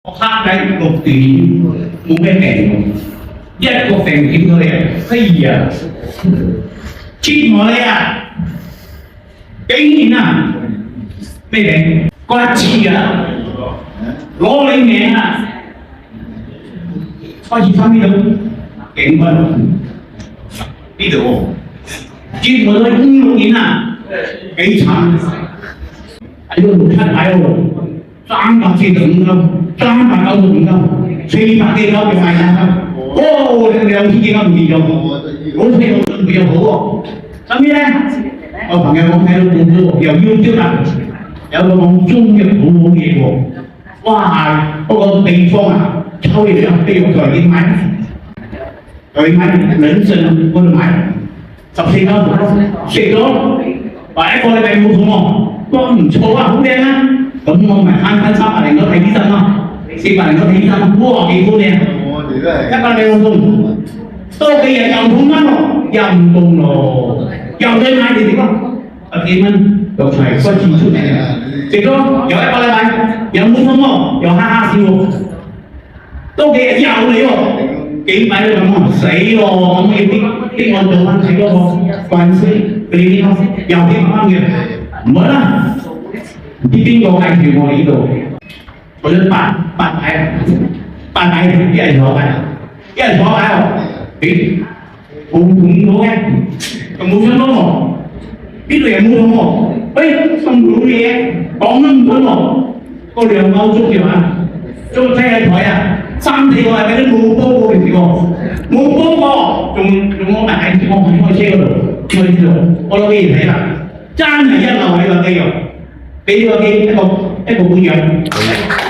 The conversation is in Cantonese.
我黑仔六段冇咩病，一個病點到你啊？嘿呀，切我你啊！竟然啊，咩病？骨刺啊，攞你命啊！開始翻呢度警棍，呢度喎，接我到56年啊，幾慘！喺度6、7擺喎，345斤，395斤，400幾斤嘅賣價，哦，2千幾斤唔見咗，好彩我準備又好喎，咁咧，我朋友講睇到報紙又要招達，有個講中藥好好嘢喎，哇！嗰個地方啊〜抽嘢啊！譬如台點買？佢買兩陣嗰度買14包食咗，話一個禮拜冇痛喎，都唔錯啊，好靚啊！咁我咪慳300零咗睇醫生咯，400零咗睇醫生，哇幾好靚！一個禮拜冇痛，多幾日又痛翻喎，又唔痛咯，又再買你哋咯，10幾蚊又齊開始出嚟，食咗又一個禮拜又冇痛喎，又哈哈笑喎。多幾日又嚟喎，幾擺都咁喎，死喎！咁要逼我做翻睇嗰個慣式，佢哋呢又逼翻嘅，唔好啦！唔知邊個介紹我嚟呢度？我想八擺，一人坐擺喎，咦？冇痛到嘅，又冇傷到喎，呢度又冇痛喎，誒咁老嘢，講都唔準喎，個兩歐足嘅話，仲睇喺台啊！3、4個禮拜都冇煲過平時喎，冇煲過，仲我咪喺開車嗰度，開呢度，我攞機嚟睇啦，真係一流喺個機肉，俾個機一個半樣。